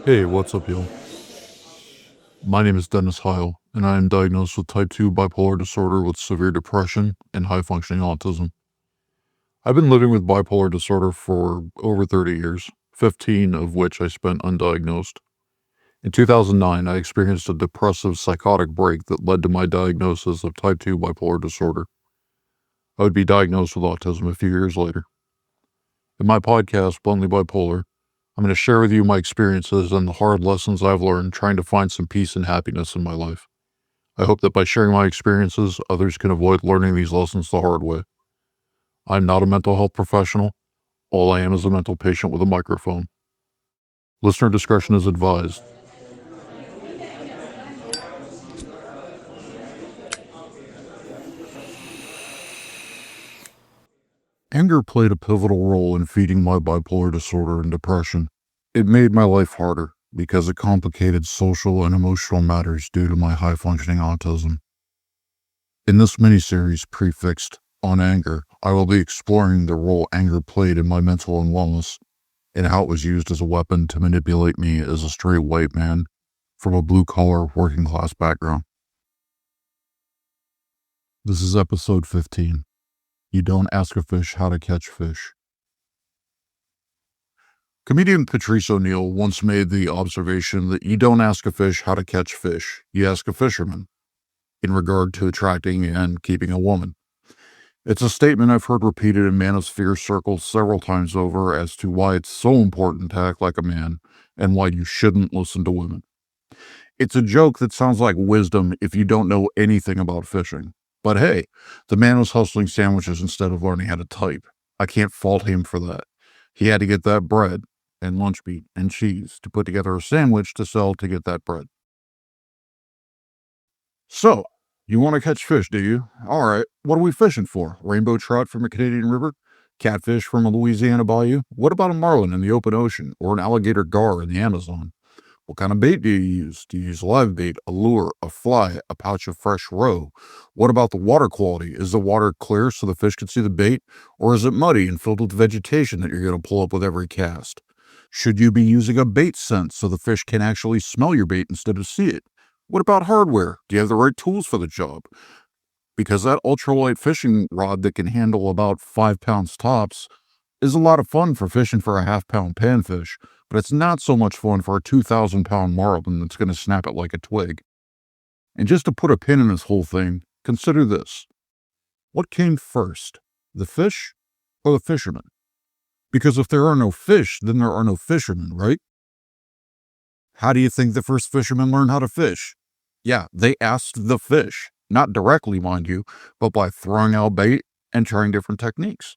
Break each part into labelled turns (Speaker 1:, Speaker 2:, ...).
Speaker 1: Hey, what's up, y'all? My name is Dennis Heil, and I am diagnosed with type 2 bipolar disorder with severe depression and high functioning autism. I've been living with bipolar disorder for over 30 years, 15 of which I spent undiagnosed. In 2009, I experienced a depressive psychotic break that led to my diagnosis of type 2 bipolar disorder. I would be diagnosed with autism a few years later. In my podcast, Bluntly Bipolar, I'm going to share with you my experiences and the hard lessons I've learned trying to find some peace and happiness in my life. I hope that by sharing my experiences, others can avoid learning these lessons the hard way. I'm not a mental health professional. All I am is a mental patient with a microphone. Listener discretion is advised. Anger played a pivotal role in feeding my bipolar disorder and depression. It made my life harder because it complicated social and emotional matters due to my high functioning autism. In this miniseries prefixed on anger, I will be exploring the role anger played in my mental wellness and how it was used as a weapon to manipulate me as a straight white man from a blue-collar working class background. This is episode 15. You don't ask a fish how to catch fish. Comedian Patrice O'Neal once made the observation that you don't ask a fish how to catch fish, you ask a fisherman, in regard to attracting and keeping a woman. It's a statement I've heard repeated in manosphere circles several times over as to why it's so important to act like a man and why you shouldn't listen to women. It's a joke that sounds like wisdom if you don't know anything about fishing. But hey, the man was hustling sandwiches instead of learning how to type. I can't fault him for that. He had to get that bread and lunch meat and cheese to put together a sandwich to sell to get that bread. So, you want to catch fish, do you? All right, what are we fishing for? Rainbow trout from a Canadian river? Catfish from a Louisiana bayou? What about a marlin in the open ocean or an alligator gar in the Amazon? What kind of bait do you use? Do you use live bait, a lure, a fly, a pouch of fresh roe? What about the water quality? Is the water clear so the fish can see the bait? Or is it muddy and filled with vegetation that you're going to pull up with every cast? Should you be using a bait scent so the fish can actually smell your bait instead of see it? What about hardware? Do you have the right tools for the job? Because that ultralight fishing rod that can handle about 5 pounds tops is a lot of fun for fishing for a half-pound panfish, but it's not so much fun for a 2,000-pound marlin that's going to snap it like a twig. And just to put a pin in this whole thing, consider this. What came first, the fish or the fisherman? Because if there are no fish, then there are no fishermen, right? How do you think the first fishermen learned how to fish? Yeah, they asked the fish, not directly, mind you, but by throwing out bait and trying different techniques.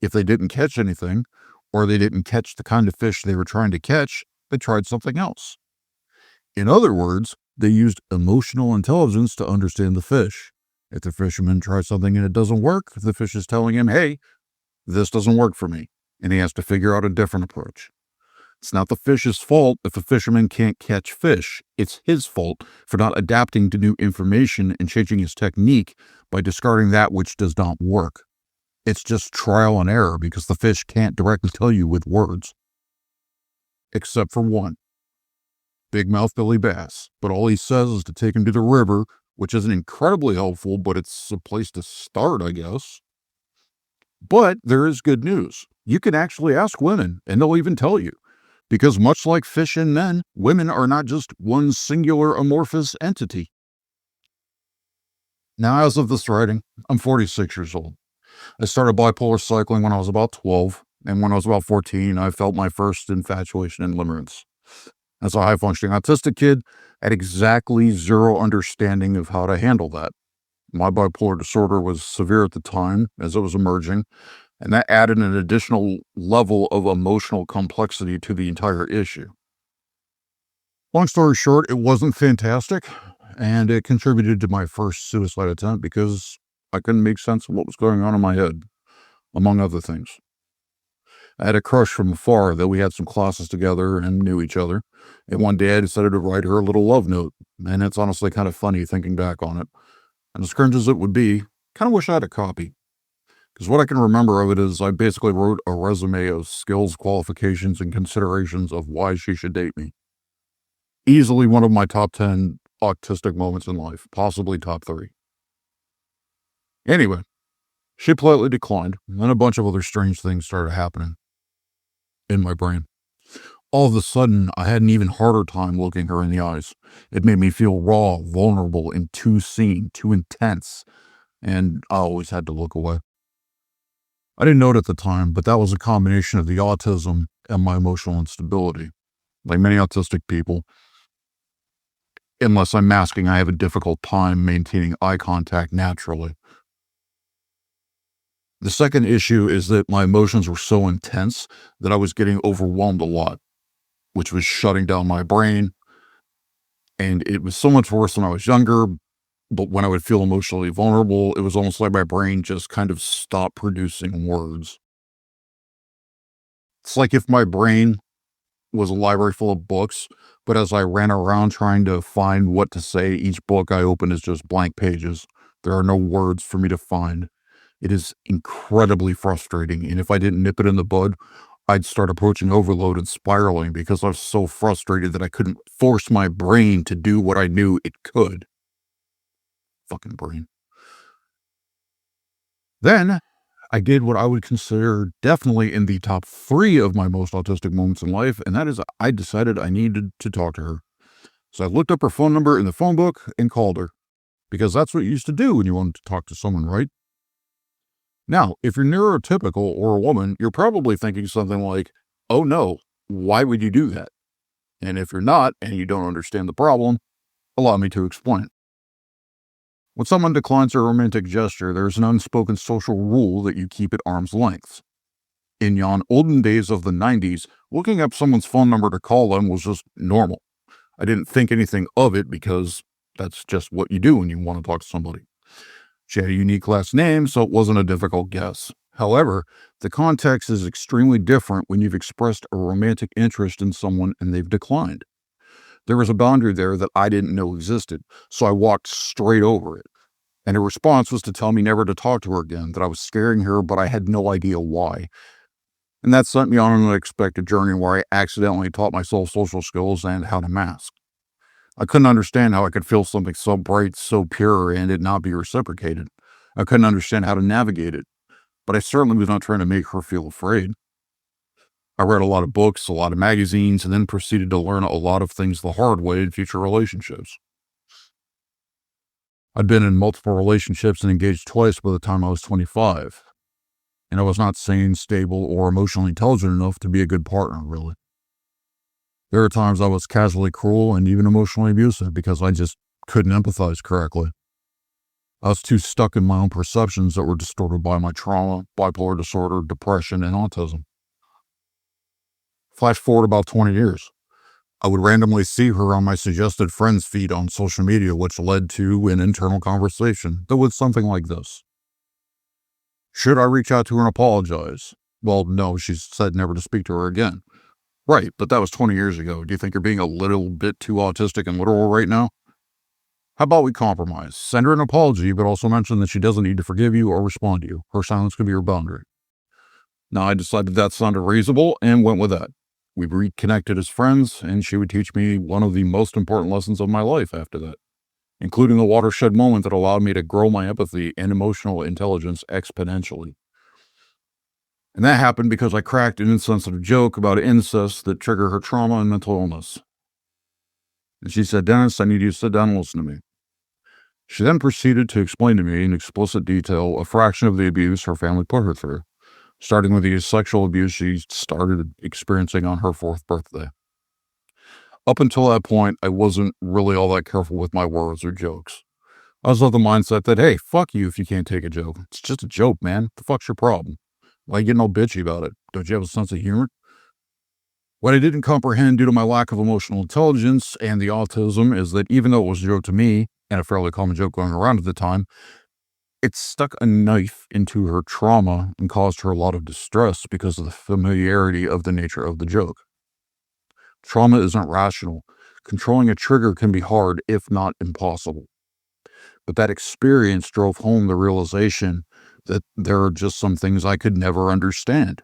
Speaker 1: If they didn't catch anything, or they didn't catch the kind of fish they were trying to catch, they tried something else. In other words, they used emotional intelligence to understand the fish. If the fisherman tries something and it doesn't work, the fish is telling him, hey, this doesn't work for me, and he has to figure out a different approach. It's not the fish's fault if the fisherman can't catch fish. It's his fault for not adapting to new information and changing his technique by discarding that which does not work. It's just trial and error because the fish can't directly tell you with words. Except for one. Big mouth Billy Bass. But all he says is to take him to the river, which isn't incredibly helpful, but it's a place to start, I guess. But there is good news. You can actually ask women, and they'll even tell you. Because much like fish and men, women are not just one singular amorphous entity. Now, as of this writing, I'm 46 years old. I started bipolar cycling when I was about 12, and when I was about 14, I felt my first infatuation and limerence. As a high-functioning autistic kid, I had exactly zero understanding of how to handle that. My bipolar disorder was severe at the time, as it was emerging, and that added an additional level of emotional complexity to the entire issue. Long story short, it wasn't fantastic, and it contributed to my first suicide attempt because I couldn't make sense of what was going on in my head, among other things. I had a crush from afar that we had some classes together and knew each other, and one day I decided to write her a little love note, and it's honestly kind of funny thinking back on it. And as cringe as it would be, kind of wish I had a copy. Because what I can remember of it is I basically wrote a resume of skills, qualifications, and considerations of why she should date me. Easily one of my top 10 autistic moments in life, possibly top 3. Anyway, she politely declined, and then a bunch of other strange things started happening in my brain. All of a sudden, I had an even harder time looking her in the eyes. It made me feel raw, vulnerable, and too seen, too intense, and I always had to look away. I didn't know it at the time, but that was a combination of the autism and my emotional instability. Like many autistic people, unless I'm masking, I have a difficult time maintaining eye contact naturally. The second issue is that my emotions were so intense that I was getting overwhelmed a lot, which was shutting down my brain. And it was so much worse when I was younger. But when I would feel emotionally vulnerable, it was almost like my brain just kind of stopped producing words. It's like if my brain was a library full of books, but as I ran around trying to find what to say, each book I open is just blank pages. There are no words for me to find. It is incredibly frustrating, and if I didn't nip it in the bud, I'd start approaching overload and spiraling because I was so frustrated that I couldn't force my brain to do what I knew it could. Fucking brain. Then I did what I would consider definitely in the top 3 of my most autistic moments in life, and that is I decided I needed to talk to her. So I looked up her phone number in the phone book and called her, because that's what you used to do when you wanted to talk to someone, right? Now, if you're neurotypical or a woman, you're probably thinking something like, oh no, why would you do that? And if you're not, and you don't understand the problem, allow me to explain. When someone declines a romantic gesture, there's an unspoken social rule that you keep at arm's length. In yon olden days of the 90s, looking up someone's phone number to call them was just normal. I didn't think anything of it because that's just what you do when you want to talk to somebody. She had a unique last name, so it wasn't a difficult guess. However, the context is extremely different when you've expressed a romantic interest in someone and they've declined. There was a boundary there that I didn't know existed, so I walked straight over it. And her response was to tell me never to talk to her again, that I was scaring her, but I had no idea why. And that sent me on an unexpected journey where I accidentally taught myself social skills and how to mask. I couldn't understand how I could feel something so bright, so pure, and it not be reciprocated. I couldn't understand how to navigate it, but I certainly was not trying to make her feel afraid. I read a lot of books, a lot of magazines, and then proceeded to learn a lot of things the hard way in future relationships. I'd been in multiple relationships and engaged twice by the time I was 25, and I was not sane, stable, or emotionally intelligent enough to be a good partner, really. There were times I was casually cruel and even emotionally abusive because I just couldn't empathize correctly. I was too stuck in my own perceptions that were distorted by my trauma, bipolar disorder, depression, and autism. Flash forward about 20 years. I would randomly see her on my suggested friends feed on social media, which led to an internal conversation that was something like this. Should I reach out to her and apologize? Well, no, she said never to speak to her again. Right, but that was 20 years ago. Do you think you're being a little bit too autistic and literal right now? How about we compromise? Send her an apology, but also mention that she doesn't need to forgive you or respond to you. Her silence could be her boundary. Now, I decided that sounded reasonable and went with that. We reconnected as friends, and she would teach me one of the most important lessons of my life after that, including a watershed moment that allowed me to grow my empathy and emotional intelligence exponentially. And that happened because I cracked an insensitive joke about incest that triggered her trauma and mental illness. And she said, Dennis, I need you to sit down and listen to me. She then proceeded to explain to me in explicit detail a fraction of the abuse her family put her through, starting with the sexual abuse she started experiencing on her 4th birthday. Up until that point, I wasn't really all that careful with my words or jokes. I was of the mindset that, hey, fuck you if you can't take a joke. It's just a joke, man. The fuck's your problem? Why are you getting all bitchy about it? Don't you have a sense of humor? What I didn't comprehend due to my lack of emotional intelligence and the autism is that even though it was a joke to me, and a fairly common joke going around at the time, it stuck a knife into her trauma and caused her a lot of distress because of the familiarity of the nature of the joke. Trauma isn't rational. Controlling a trigger can be hard, if not impossible. But that experience drove home the realization that there are just some things I could never understand.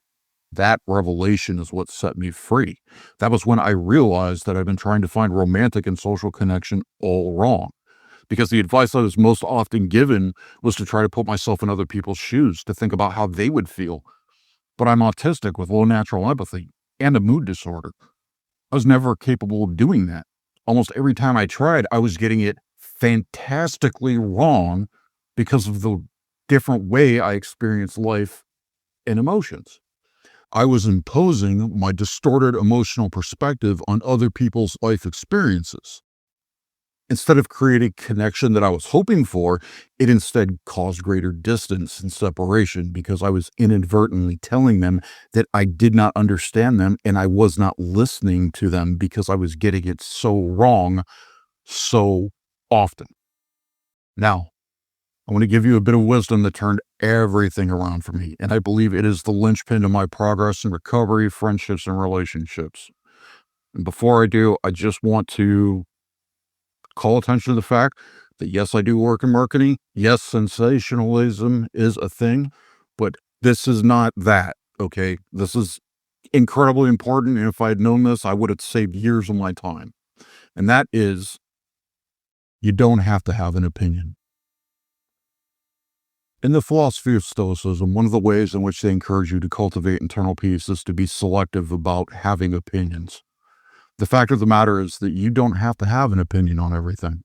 Speaker 1: That revelation is what set me free. That was when I realized that I've been trying to find romantic and social connection all wrong. Because the advice I was most often given was to try to put myself in other people's shoes, to think about how they would feel. But I'm autistic with low natural empathy and a mood disorder. I was never capable of doing that. Almost every time I tried, I was getting it fantastically wrong because of the different way I experience life and emotions. I was imposing my distorted emotional perspective on other people's life experiences. Instead of creating connection that I was hoping for, it instead caused greater distance and separation because I was inadvertently telling them that I did not understand them and I was not listening to them because I was getting it so wrong so often. Now, I want to give you a bit of wisdom that turned everything around for me, and I believe it is the linchpin to my progress in recovery, friendships, and relationships. And before I do, I just want to call attention to the fact that yes, I do work in marketing. Yes, sensationalism is a thing, but this is not that. Okay. This is incredibly important. And if I had known this, I would have saved years of my time. And that is, you don't have to have an opinion. In the philosophy of Stoicism, one of the ways in which they encourage you to cultivate internal peace is to be selective about having opinions. The fact of the matter is that you don't have to have an opinion on everything.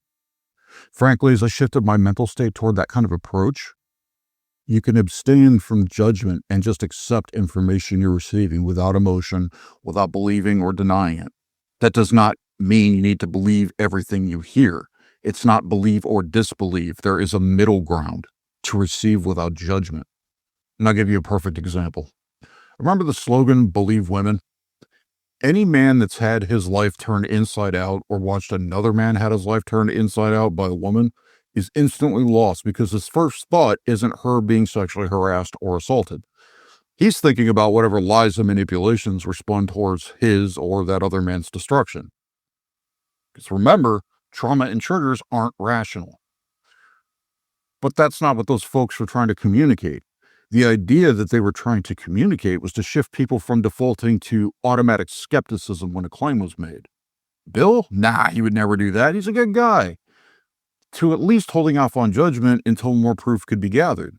Speaker 1: Frankly, as I shifted my mental state toward that kind of approach, you can abstain from judgment and just accept information you're receiving without emotion, without believing or denying it. That does not mean you need to believe everything you hear. It's not believe or disbelieve. There is a middle ground to receive without judgment. And I'll give you a perfect example. Remember the slogan, "Believe women"? Any man that's had his life turned inside out or watched another man had his life turned inside out by a woman is instantly lost because his first thought isn't her being sexually harassed or assaulted. He's thinking about whatever lies and manipulations respond towards his or that other man's destruction. Because remember, trauma and triggers aren't rational. But that's not what those folks were trying to communicate. The idea that they were trying to communicate was to shift people from defaulting to automatic skepticism when a claim was made. Bill? Nah, he would never do that. He's a good guy. To at least holding off on judgment until more proof could be gathered.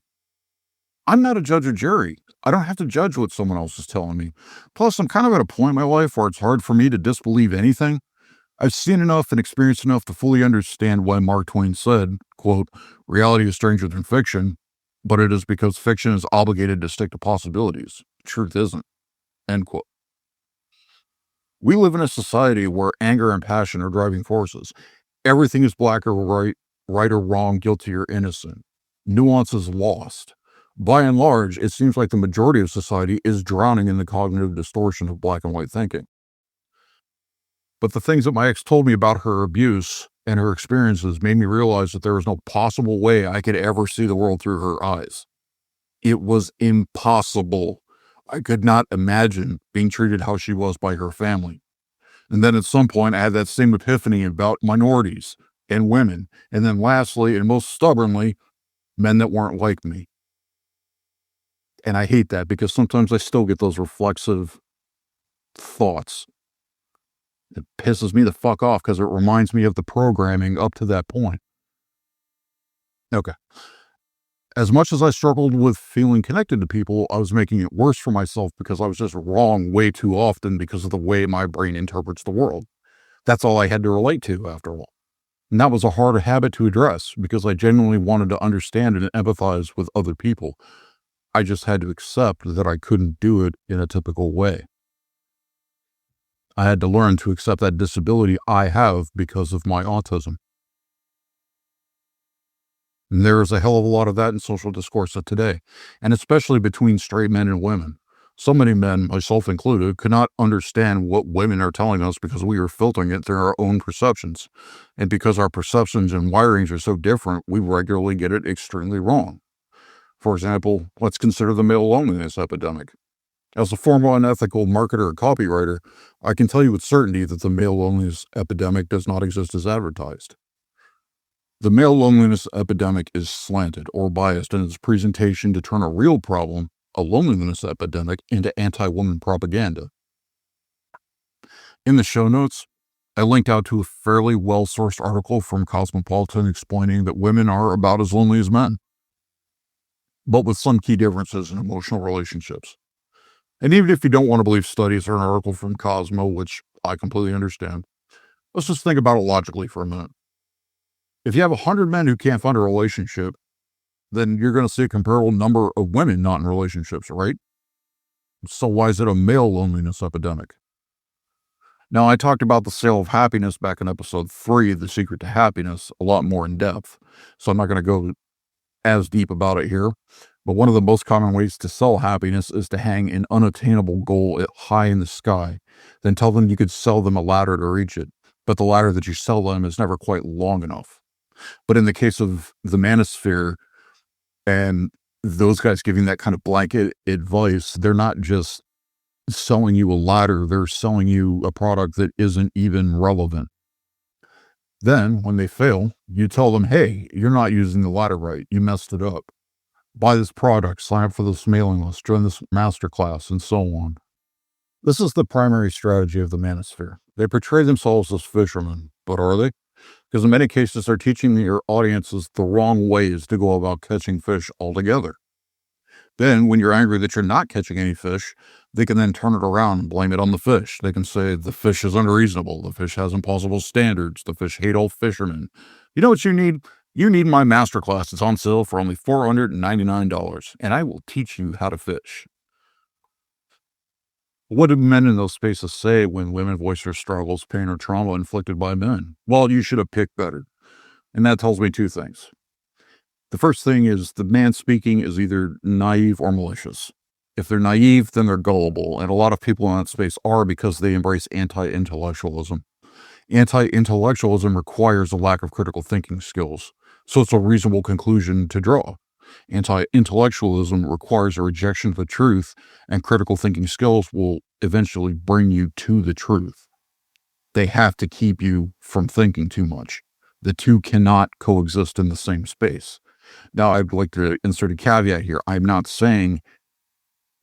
Speaker 1: I'm not a judge or jury. I don't have to judge what someone else is telling me. Plus, I'm kind of at a point in my life where it's hard for me to disbelieve anything. I've seen enough and experienced enough to fully understand why Mark Twain said, quote, "Reality is stranger than fiction, but it is because fiction is obligated to stick to possibilities. Truth isn't," end quote. We live in a society where anger and passion are driving forces. Everything is black or right, right or wrong, guilty or innocent. Nuance is lost. By and large, it seems like the majority of society is drowning in the cognitive distortion of black and white thinking. But the things that my ex told me about her abuse and her experiences made me realize that there was no possible way I could ever see the world through her eyes. It was impossible. I could not imagine being treated how she was by her family. And then at some point, I had that same epiphany about minorities and women. And then lastly, and most stubbornly, men that weren't like me. And I hate that because sometimes I still get those reflexive thoughts. It pisses me the fuck off because it reminds me of the programming up to that point. Okay. As much as I struggled with feeling connected to people, I was making it worse for myself because I was just wrong way too often because of the way my brain interprets the world. That's all I had to relate to after all. And that was a hard habit to address because I genuinely wanted to understand and empathize with other people. I just had to accept that I couldn't do it in a typical way. I had to learn to accept that disability I have because of my autism. And there is a hell of a lot of that in social discourse of today, and especially between straight men and women. So many men, myself included, could not understand what women are telling us because we are filtering it through our own perceptions. And because our perceptions and wirings are so different, we regularly get it extremely wrong. For example, let's consider the male loneliness epidemic. As a former unethical marketer and copywriter, I can tell you with certainty that the male loneliness epidemic does not exist as advertised. The male loneliness epidemic is slanted or biased in its presentation to turn a real problem, a loneliness epidemic into anti-woman propaganda. In the show notes, I linked out to a fairly well-sourced article from Cosmopolitan explaining that women are about as lonely as men, but with some key differences in emotional relationships. And even if you don't want to believe studies or an article from Cosmo, which I completely understand, let's just think about it logically for a minute. If you have 100 men who can't find a relationship, then you're going to see a comparable number of women not in relationships, right? So why is it a male loneliness epidemic? Now, I talked about the sale of happiness back in episode 3, The Secret to Happiness, a lot more in depth. So I'm not going to go as deep about it here. But one of the most common ways to sell happiness is to hang an unattainable goal high in the sky, then tell them you could sell them a ladder to reach it. But the ladder that you sell them is never quite long enough. But in the case of the manosphere and those guys giving that kind of blanket advice, they're not just selling you a ladder, they're selling you a product that isn't even relevant. Then, when they fail, you tell them, hey, you're not using the ladder right. You messed it up. Buy this product, sign up for this mailing list, join this masterclass, and so on. This is the primary strategy of the manosphere. They portray themselves as fishermen, but are they? Because in many cases, they're teaching their audiences the wrong ways to go about catching fish altogether. Then, when you're angry that you're not catching any fish, they can then turn it around and blame it on the fish. They can say the fish is unreasonable, the fish has impossible standards, the fish hate all fishermen. You know what you need? You need my masterclass. It's on sale for only $499, and I will teach you how to fish. What do men in those spaces say when women voice their struggles, pain, or trauma inflicted by men? Well, you should have picked better. And that tells me two things. The first thing is the man speaking is either naive or malicious. If they're naive, then they're gullible, and a lot of people in that space are because they embrace anti-intellectualism. Anti-intellectualism requires a lack of critical thinking skills, so it's a reasonable conclusion to draw. Anti-intellectualism requires a rejection of the truth, and critical thinking skills will eventually bring you to the truth. They have to keep you from thinking too much. The two cannot coexist in the same space. Now, I'd like to insert a caveat here. I'm not saying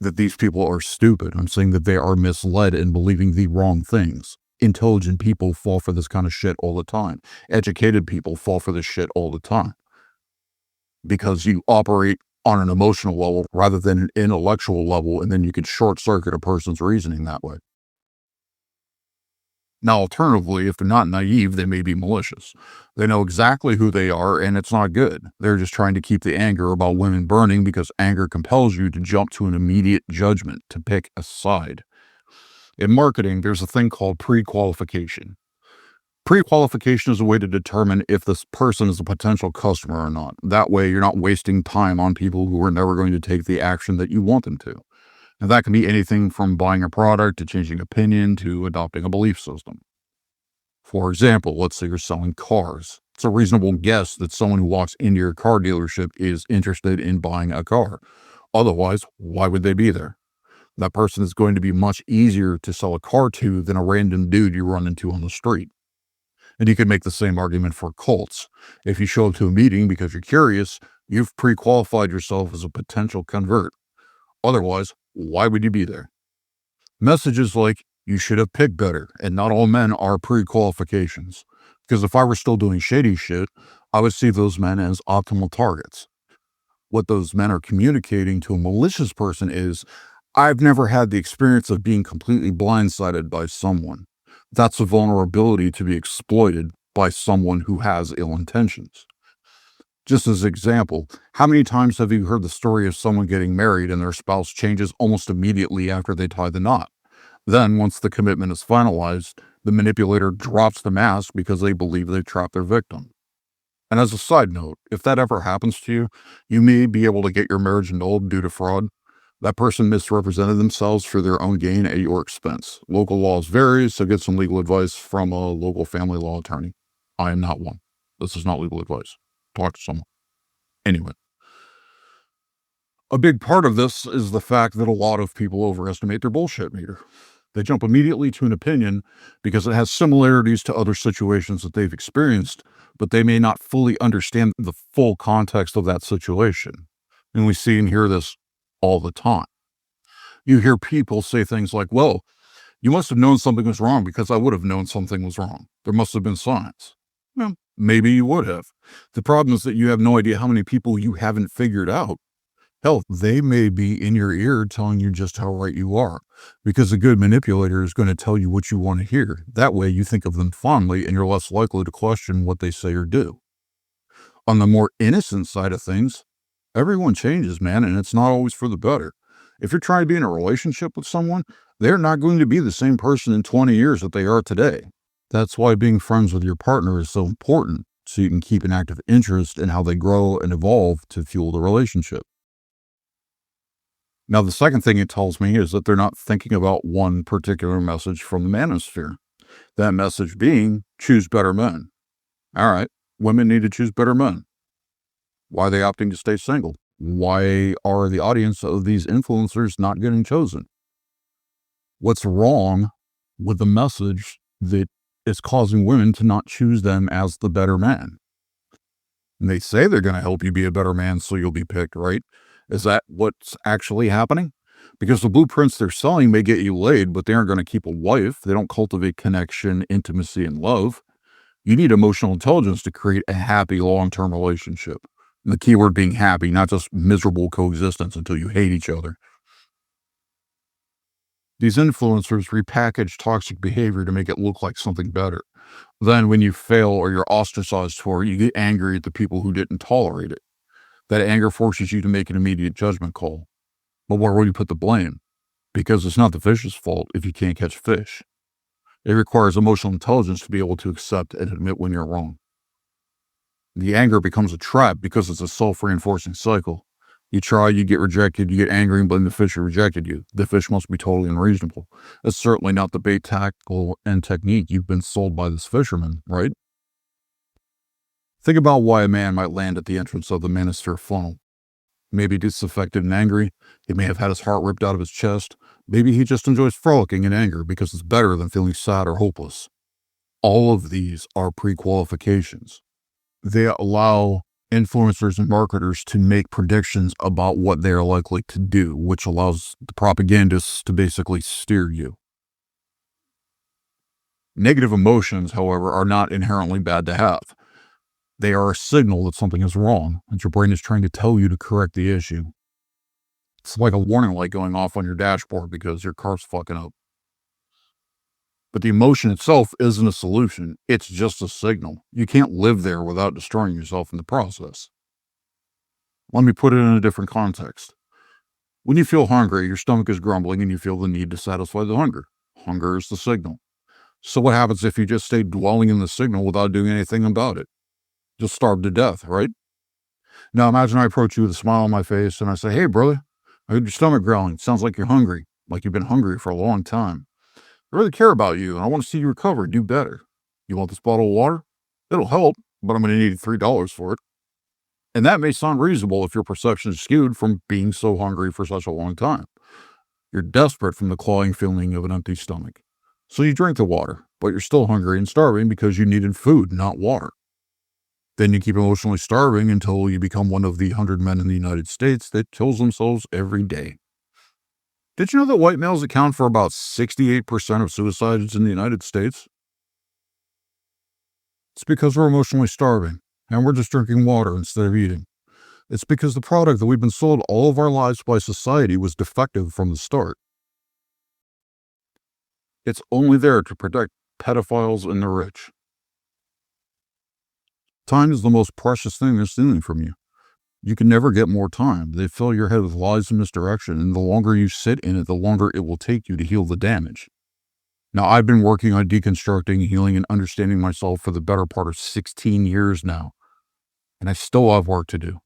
Speaker 1: that these people are stupid. I'm saying that they are misled in believing the wrong things. Intelligent people fall for this kind of shit all the time. Educated people fall for this shit all the time. Because you operate on an emotional level rather than an intellectual level, and then you can short circuit a person's reasoning that way. Now, alternatively, if they're not naive, they may be malicious. They know exactly who they are, and it's not good. They're just trying to keep the anger about women burning because anger compels you to jump to an immediate judgment, to pick a side. In marketing, there's a thing called pre-qualification. Pre-qualification is a way to determine if this person is a potential customer or not. That way, you're not wasting time on people who are never going to take the action that you want them to. And that can be anything from buying a product to changing opinion to adopting a belief system. For example, let's say you're selling cars. It's a reasonable guess that someone who walks into your car dealership is interested in buying a car. Otherwise, why would they be there? That person is going to be much easier to sell a car to than a random dude you run into on the street. And you could make the same argument for cults. If you show up to a meeting because you're curious, you've pre-qualified yourself as a potential convert. Otherwise, why would you be there? Messages like, you should have picked better, and not all men are pre-qualifications. Because if I were still doing shady shit, I would see those men as optimal targets. What those men are communicating to a malicious person is, I've never had the experience of being completely blindsided by someone. That's a vulnerability to be exploited by someone who has ill intentions. Just as an example, how many times have you heard the story of someone getting married and their spouse changes almost immediately after they tie the knot? Then, once the commitment is finalized, the manipulator drops the mask because they believe they've trapped their victim. And as a side note, if that ever happens to you, you may be able to get your marriage annulled due to fraud. That person misrepresented themselves for their own gain at your expense. Local laws vary, so get some legal advice from a local family law attorney. I am not one. This is not legal advice. Talk to someone. Anyway, a big part of this is the fact that a lot of people overestimate their bullshit meter. They jump immediately to an opinion because it has similarities to other situations that they've experienced, but they may not fully understand the full context of that situation. And we see and hear this all the time. You hear people say things like, well, you must have known something was wrong because I would have known something was wrong. There must have been signs. Well, maybe you would have. The problem is that you have no idea how many people you haven't figured out. Hell, they may be in your ear telling you just how right you are, because a good manipulator is going to tell you what you want to hear. That way you think of them fondly and you're less likely to question what they say or do. On the more innocent side of things, everyone changes, man, and it's not always for the better. If you're trying to be in a relationship with someone, they're not going to be the same person in 20 years that they are today. That's why being friends with your partner is so important, so you can keep an active interest in how they grow and evolve to fuel the relationship. Now, the second thing it tells me is that they're not thinking about one particular message from the manosphere. That message being, choose better men. All right, women need to choose better men. Why are they opting to stay single? Why are the audience of these influencers not getting chosen? What's wrong with the message that is causing women to not choose them as the better man? And they say they're going to help you be a better man so you'll be picked, right? Is that what's actually happening? Because the blueprints they're selling may get you laid, but they aren't going to keep a wife. They don't cultivate connection, intimacy, and love. You need emotional intelligence to create a happy long-term relationship. And the key word being happy, not just miserable coexistence until you hate each other. These influencers repackage toxic behavior to make it look like something better. Then when you fail or you're ostracized for it, you get angry at the people who didn't tolerate it. That anger forces you to make an immediate judgment call. But where will you put the blame? Because it's not the fish's fault if you can't catch fish. It requires emotional intelligence to be able to accept and admit when you're wrong. The anger becomes a trap because it's a self-reinforcing cycle. You try, you get rejected, you get angry and blame the fish who rejected you. The fish must be totally unreasonable. That's certainly not the bait, tackle, and technique you've been sold by this fisherman, right? Think about why a man might land at the entrance of the manosphere funnel. Maybe disaffected and angry. He may have had his heart ripped out of his chest. Maybe he just enjoys frolicking in anger because it's better than feeling sad or hopeless. All of these are pre-qualifications. They allow influencers and marketers to make predictions about what they are likely to do, which allows the propagandists to basically steer you. Negative emotions, however, are not inherently bad to have. They are a signal that something is wrong, and your brain is trying to tell you to correct the issue. It's like a warning light going off on your dashboard because your car's fucking up. But the emotion itself isn't a solution. It's just a signal. You can't live there without destroying yourself in the process. Let me put it in a different context. When you feel hungry, your stomach is grumbling and you feel the need to satisfy the hunger. Hunger is the signal. So what happens if you just stay dwelling in the signal without doing anything about it? You'll starve to death, right? Now imagine I approach you with a smile on my face and I say, hey brother, I heard your stomach growling. Sounds like you're hungry, like you've been hungry for a long time. I really care about you and I want to see you recover and do better. You want this bottle of water? It'll help, but I'm going to need $3 for it. And that may sound reasonable if your perception is skewed from being so hungry for such a long time. You're desperate from the clawing feeling of an empty stomach. So you drink the water, but you're still hungry and starving because you needed food, not water. Then you keep emotionally starving until you become one of the 100 men in the United States that kills themselves every day. Did you know that white males account for about 68% of suicides in the United States? It's because we're emotionally starving, and we're just drinking water instead of eating. It's because the product that we've been sold all of our lives by society was defective from the start. It's only there to protect pedophiles and the rich. Time is the most precious thing they're stealing from you. You can never get more time. They fill your head with lies and misdirection, and the longer you sit in it, the longer it will take you to heal the damage. Now, I've been working on deconstructing, healing, and understanding myself for the better part of 16 years now, and I still have work to do.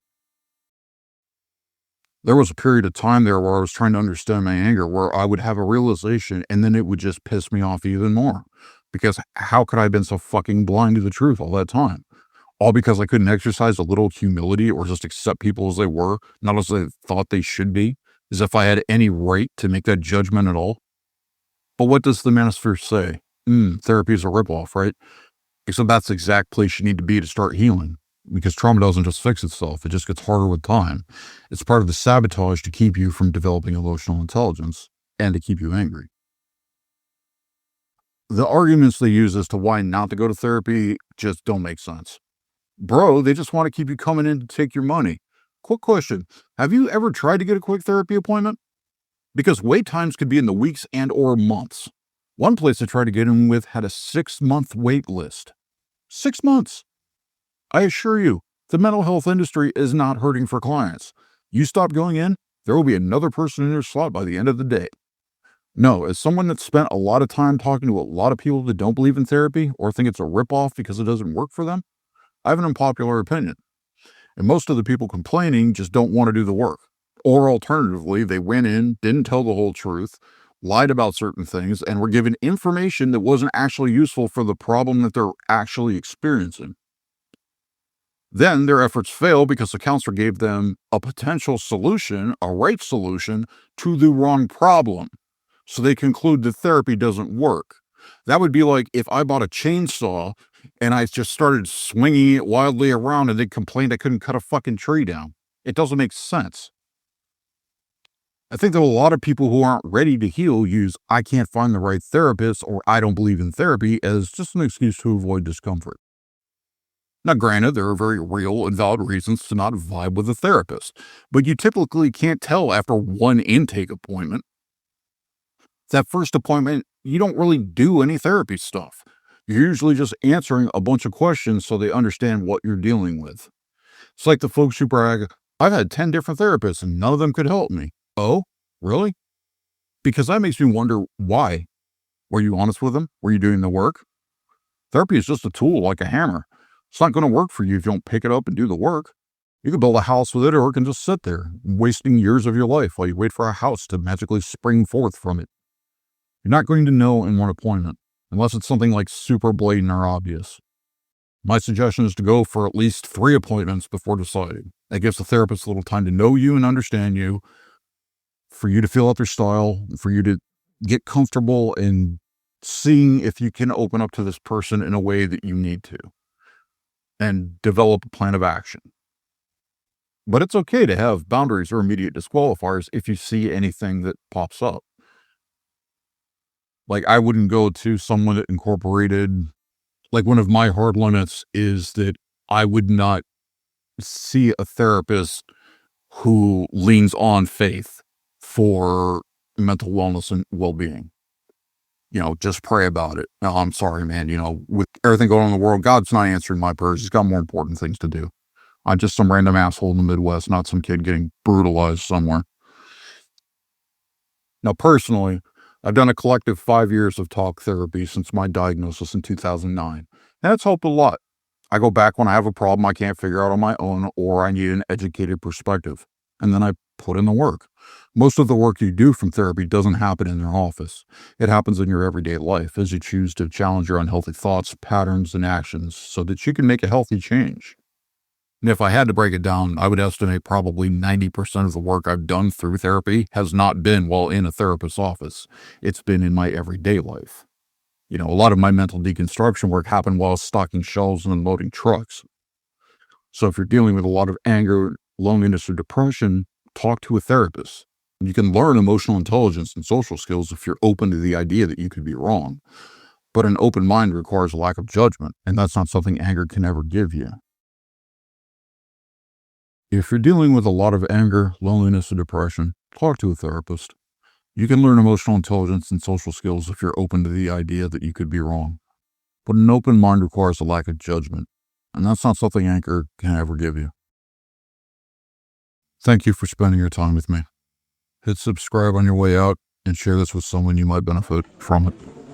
Speaker 1: There was a period of time there where I was trying to understand my anger, where I would have a realization, and then it would just piss me off even more. Because how could I have been so fucking blind to the truth all that time? All because I couldn't exercise a little humility or just accept people as they were, not as I thought they should be, as if I had any right to make that judgment at all. But what does the manosphere say? Therapy is a ripoff, right? Except that's the exact place you need to be to start healing. because trauma doesn't just fix itself. It just gets harder with time. It's part of the sabotage to keep you from developing emotional intelligence and to keep you angry. The arguments they use as to why not to go to therapy just don't make sense. Bro, they just want to keep you coming in to take your money. Quick question. Have you ever tried to get a quick therapy appointment? Because wait times could be in the weeks and or months. One place I tried to get in with had a 6-month wait list. 6 months. I assure you, the mental health industry is not hurting for clients. You stop going in, there will be another person in your slot by the end of the day. No, as someone that's spent a lot of time talking to a lot of people that don't believe in therapy or think it's a ripoff because it doesn't work for them, I have an unpopular opinion. And most of the people complaining just don't want to do the work. Or alternatively, they went in, didn't tell the whole truth, lied about certain things, and were given information that wasn't actually useful for the problem that they're actually experiencing. Then their efforts fail because the counselor gave them a potential solution, a right solution, to the wrong problem. So they conclude that therapy doesn't work. That would be like if I bought a chainsaw and I just started swinging it wildly around and they complained I couldn't cut a fucking tree down. It doesn't make sense. I think that a lot of people who aren't ready to heal use "I can't find the right therapist" or "I don't believe in therapy" as just an excuse to avoid discomfort. Now, granted, there are very real and valid reasons to not vibe with a therapist, but you typically can't tell after one intake appointment. That first appointment, you don't really do any therapy stuff. You're usually just answering a bunch of questions so they understand what you're dealing with. It's like the folks who brag, "I've had 10 different therapists and none of them could help me." Oh, really? Because that makes me wonder why. Were you honest with them? Were you doing the work? Therapy is just a tool like a hammer. It's not going to work for you if you don't pick it up and do the work. You can build a house with it, or it can just sit there, wasting years of your life while you wait for a house to magically spring forth from it. You're not going to know in one appointment, unless it's something like super blatant or obvious. My suggestion is to go for at least 3 appointments before deciding. That gives the therapist a little time to know you and understand you, for you to feel out their style, for you to get comfortable in seeing if you can open up to this person in a way that you need to, and develop a plan of action. But it's okay to have boundaries or immediate disqualifiers if you see anything that pops up. Like, I wouldn't go to someone that incorporated, like, one of my hard limits is that I would not see a therapist who leans on faith for mental wellness and well-being. Just pray about it. No, I'm sorry, man. With everything going on in the world, God's not answering my prayers. He's got more important things to do. I'm just some random asshole in the Midwest, not some kid getting brutalized somewhere. Now, personally, I've done a collective 5 years of talk therapy since my diagnosis in 2009, and it's helped a lot. I go back when I have a problem I can't figure out on my own, or I need an educated perspective, and then I put in the work. Most of the work you do from therapy doesn't happen in your office. It happens in your everyday life as you choose to challenge your unhealthy thoughts, patterns, and actions so that you can make a healthy change. And if I had to break it down, I would estimate probably 90% of the work I've done through therapy has not been while in a therapist's office. It's been in my everyday life. A lot of my mental deconstruction work happened while stocking shelves and unloading trucks. So if you're dealing with a lot of anger, loneliness, or depression, talk to a therapist. You can learn emotional intelligence and social skills if you're open to the idea that you could be wrong. But an open mind requires a lack of judgment, and that's not something anger can ever give you. If you're dealing with a lot of anger, loneliness, or depression, talk to a therapist. You can learn emotional intelligence and social skills if you're open to the idea that you could be wrong. But an open mind requires a lack of judgment, and that's not something anger can ever give you. Thank you for spending your time with me. Hit subscribe on your way out and share this with someone you might benefit from it.